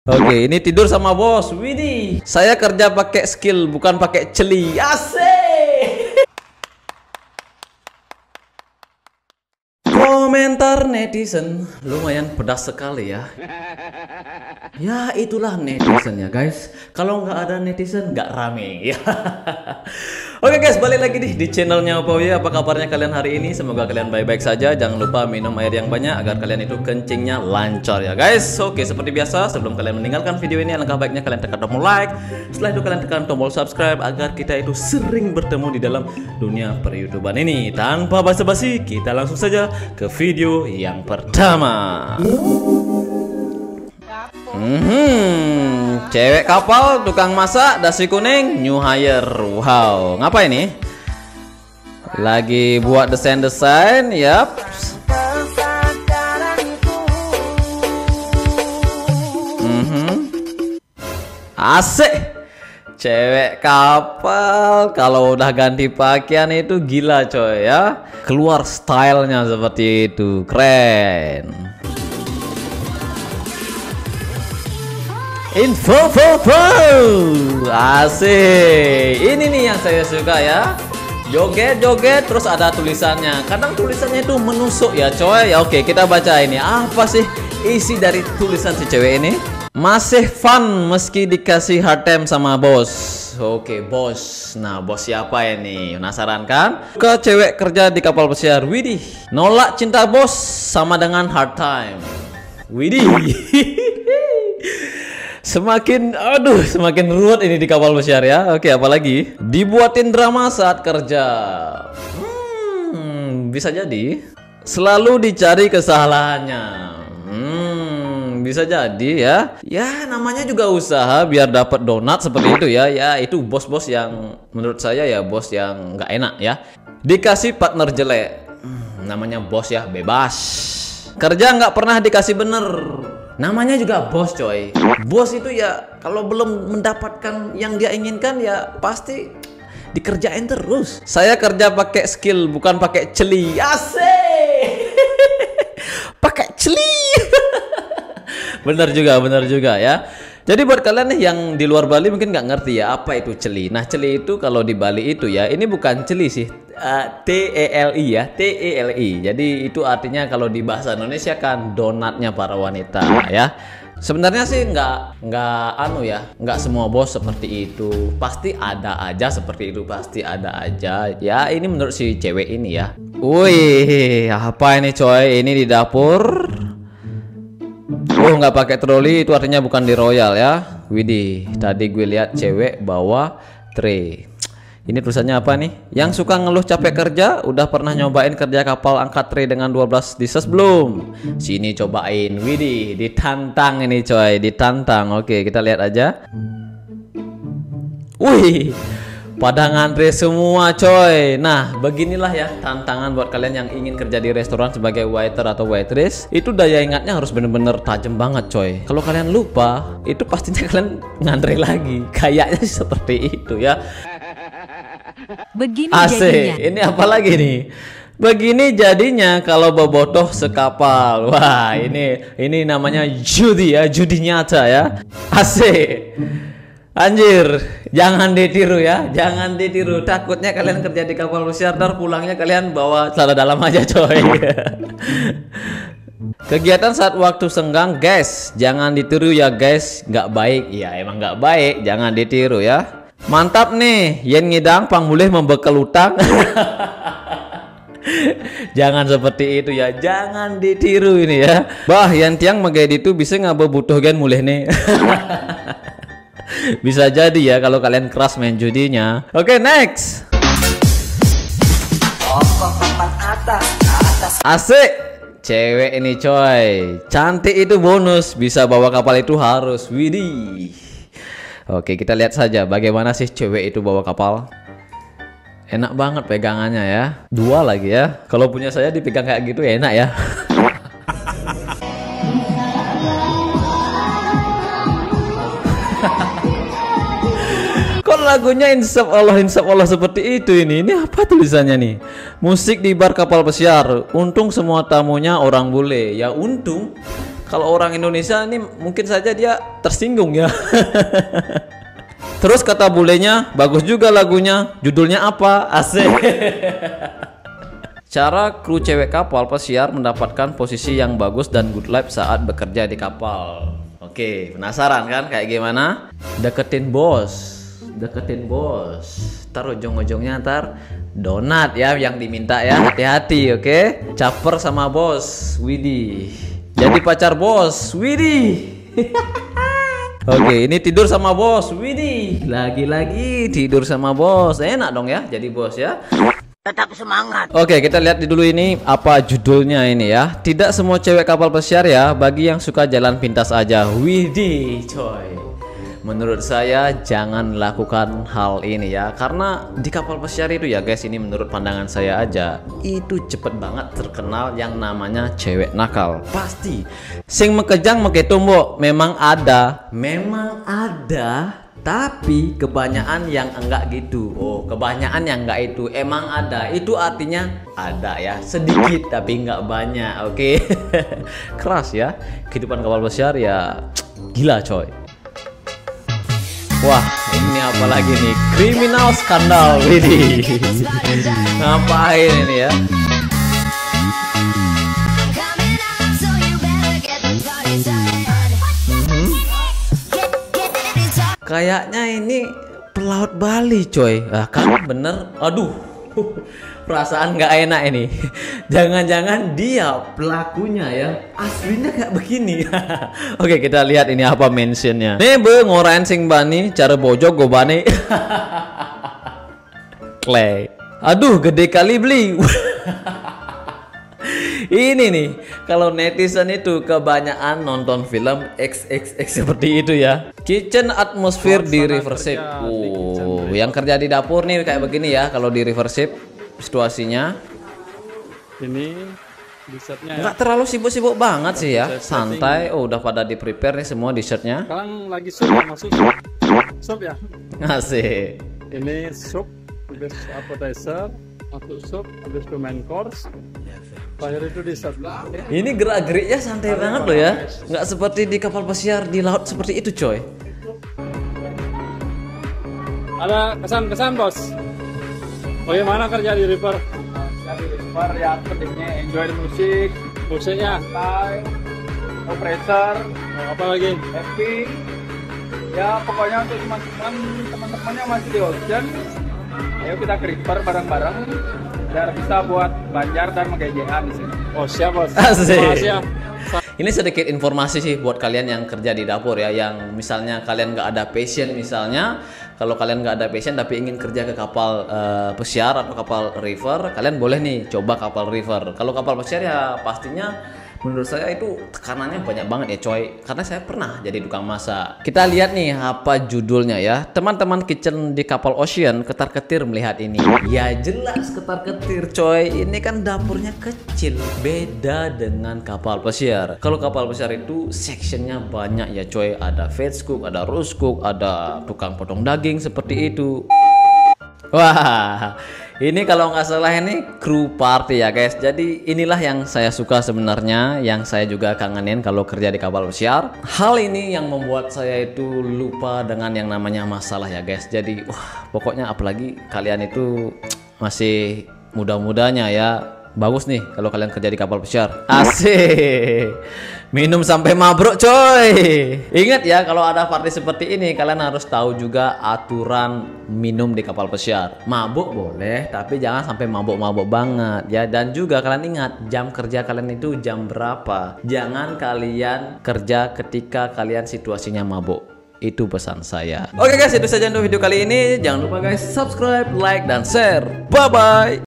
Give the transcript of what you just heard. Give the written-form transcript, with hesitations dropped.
Oke, ini tidur sama bos. Widih. Saya kerja pakai skill, bukan pakai celi. Asik. Komentar netizen lumayan pedas sekali ya. Ya itulah netizen ya guys. Kalau nggak ada netizen nggak rame ya. Oke guys, balik lagi nih di channelnya Opowi. Apa kabarnya kalian hari ini? Semoga kalian baik-baik saja. Jangan lupa minum air yang banyak agar kalian itu kencingnya lancar ya guys. Oke, seperti biasa sebelum kalian meninggalkan video ini, alangkah baiknya kalian tekan tombol like. Setelah itu kalian tekan tombol subscribe agar kita itu sering bertemu di dalam dunia per-YouTuban ini. Tanpa basa-basi, kita langsung saja ke video yang pertama. Cewek kapal, tukang masak, dasi kuning, new hire. Wow, ngapa ini? Lagi buat desain-desain, yap. Asik. Cewek kapal kalau udah ganti pakaian itu gila coy ya. Keluar stylenya seperti itu, keren. Info. Asik. Ini nih yang saya suka ya. Joget terus ada tulisannya. Kadang tulisannya itu menusuk ya coy. Ya oke, kita baca ini. Apa sih isi dari tulisan si cewek ini? Masih fun meski dikasih hard time sama bos. Oke, bos. Nah, bos siapa ini? Penasaran kan? Ke cewek kerja di kapal pesiar. Widih. Nolak cinta bos sama dengan hard time. Widih. Semakin ruwet ini di kapal pesiar ya. Oke, apalagi dibuatin drama saat kerja. Bisa jadi selalu dicari kesalahannya. Bisa jadi ya. Ya namanya juga usaha biar dapat donat seperti itu ya. Ya itu bos-bos yang menurut saya ya bos yang nggak enak ya. Dikasih partner jelek. Namanya bos ya, bebas. Kerja nggak pernah dikasih bener. Namanya juga bos coy. Bos itu ya kalau belum mendapatkan yang dia inginkan ya pasti dikerjain terus. Saya kerja pakai skill bukan pakai celi. Asik. Pakai celi. Bener juga ya. Jadi buat kalian nih yang di luar Bali mungkin nggak ngerti ya apa itu celi. Nah celi itu kalau di Bali itu ya ini bukan celi sih, T-E-L-I ya, T-E-L-I. Jadi itu artinya kalau di bahasa Indonesia kan donatnya para wanita ya. Sebenarnya sih nggak semua bos seperti itu. Pasti ada aja seperti itu, pasti ada aja. Ya ini menurut si cewek ini ya. Wih, apa ini coy? Ini di dapur. Oh nggak pakai troli itu artinya bukan di Royal ya. Widih, tadi gue lihat cewek bawa tray. Ini tulisannya apa nih? Yang suka ngeluh capek kerja, udah pernah nyobain kerja kapal angkat tray dengan 12 dishes belum? Sini cobain. Widih, ditantang ini coy, ditantang. Oke, kita lihat aja. Wih, pada ngantri semua coy. Nah beginilah ya tantangan buat kalian yang ingin kerja di restoran sebagai waiter atau waitress. Itu daya ingatnya harus bener-bener tajam banget coy. Kalau kalian lupa itu pastinya kalian ngantri lagi. Kayaknya seperti itu ya. Begini asik jadinya. Ini apa lagi nih? Begini jadinya kalau bobotoh sekapal. Wah ini namanya judi ya, judi nyata ya. Asik. Anjir, jangan ditiru ya, jangan ditiru. Takutnya kalian kerja di kapal pesiar, ntar pulangnya kalian bawa celana dalam aja coy. Kegiatan saat waktu senggang guys, jangan ditiru ya guys, nggak baik. Ya emang nggak baik, jangan ditiru ya. Mantap nih, yen ngidang pang mulih membekal utang. Jangan seperti itu ya, jangan ditiru ini ya. Bah, yang tiang magay itu bisa nggak butuh gen mulih nih. Bisa jadi ya kalau kalian keras main judinya. Oke, next. Asik. Cewek ini coy. Cantik itu bonus. Bisa bawa kapal itu harus. Widih. Oke, kita lihat saja bagaimana sih cewek itu bawa kapal. Enak banget pegangannya ya. Dua lagi ya. Kalau punya saya dipegang kayak gitu ya enak ya. Kok lagunya insaf Allah seperti itu ini? Ini apa tulisannya nih? Musik di bar kapal pesiar. Untung semua tamunya orang bule. Ya untung Kalau orang Indonesia ini mungkin saja dia tersinggung ya. Terus kata bulenya, bagus juga lagunya. Judulnya apa? Asik. Cara kru cewek kapal pesiar mendapatkan posisi yang bagus dan good life saat bekerja di kapal. Oke, penasaran kan kayak gimana? Deketin bos. Deketin bos. Ntar ujung-ujungnya ntar donat ya yang diminta ya. Hati-hati, oke? Caper sama bos. Widih. Jadi pacar bos. Widih. Oke, ini tidur sama bos. Widih. Lagi-lagi tidur sama bos. Enak dong ya jadi bos ya. Tetap semangat. Oke, kita lihat dulu ini apa judulnya ini ya. Tidak semua cewek kapal pesiar ya, bagi yang suka jalan pintas aja. Widih, coy. Menurut saya jangan lakukan hal ini ya, karena di kapal pesiar itu ya guys, ini menurut pandangan saya aja, itu cepet banget terkenal yang namanya cewek nakal. Pasti sing mekejang meketumbo memang ada, tapi kebanyakan yang enggak gitu. Oh, kebanyakan yang enggak itu emang ada. Itu artinya ada ya, sedikit tapi enggak banyak. Oke. Keras ya kehidupan kapal pesiar ya, gila coy. Wah, ini apa lagi nih? Kriminal skandal. Widih. Ngapain ini ya? Kayaknya ini pelaut Bali coy. Ah, kan bener. Aduh, perasaan nggak enak ini. Jangan-jangan dia pelakunya ya. Aslinya kayak begini. Oke, kita lihat ini apa mentionnya. Nih be ngorain sing bani cara bojok go bani. Clay. Aduh, gede kali beli. Ini nih, kalau netizen itu kebanyakan nonton film XXX seperti itu ya. Kitchen atmosphere di Rivership. Yang kerja di dapur nih kayak begini ya. Kalau di Rivership situasinya. Ini dessertnya. Nggak terlalu sibuk-sibuk banget sih ya. Santai. Oh, udah pada di prepare nih semua dessertnya. Sekarang lagi sup, masuk sup ya. Asik. Ini sup, habis appetizer, masuk sup, habis itu main course. Terakhir itu dessert. Ini gerak-geriknya santai banget loh ya. Nggak seperti di kapal pesiar di laut seperti itu coy. Ada kesan-kesan bos? Bagaimana kerja di river? Kerja di river ya pentingnya enjoy musik, musiknya, santai, no pressure, apa lagi? Happy. Ya pokoknya untuk teman-teman yang masih di ocean, ayo kita ke river bareng-bareng. Biar bisa buat Banjar dan Megejean di sini. Oh siap bos. Asik. Ini sedikit informasi sih buat kalian yang kerja di dapur ya, yang misalnya kalian nggak ada passion misalnya. Kalau kalian nggak ada passion tapi ingin kerja ke kapal pesiar atau kapal river, kalian boleh nih coba kapal river. Kalau kapal pesiar ya pastinya menurut saya itu tekanannya banyak banget ya coy, karena saya pernah jadi tukang masak. Kita lihat nih apa judulnya ya. Teman-teman kitchen di kapal ocean ketar-ketir melihat ini. Ya jelas ketar-ketir coy, ini kan dapurnya kecil, beda dengan kapal pesiar. Kalau kapal pesiar itu sectionnya banyak ya coy, ada veg cook, ada roast cook, ada tukang potong daging seperti itu. Wah, ini kalau nggak salah ini kru party ya guys. Jadi inilah yang saya suka sebenarnya, yang saya juga kangenin kalau kerja di kapal pesiar. Hal ini yang membuat saya itu lupa dengan yang namanya masalah ya guys. Jadi pokoknya apalagi kalian itu masih muda-mudanya ya. Bagus nih kalau kalian kerja di kapal pesiar. Asik. Minum sampai mabruk coy. Ingat ya, kalau ada party seperti ini kalian harus tahu juga aturan minum di kapal pesiar. Mabuk boleh, tapi jangan sampai mabuk-mabuk banget ya. Dan juga kalian ingat jam kerja kalian itu jam berapa. Jangan kalian kerja ketika kalian situasinya mabuk. Itu pesan saya. Oke guys, itu saja untuk video kali ini. Jangan lupa guys subscribe, like, dan share. Bye bye.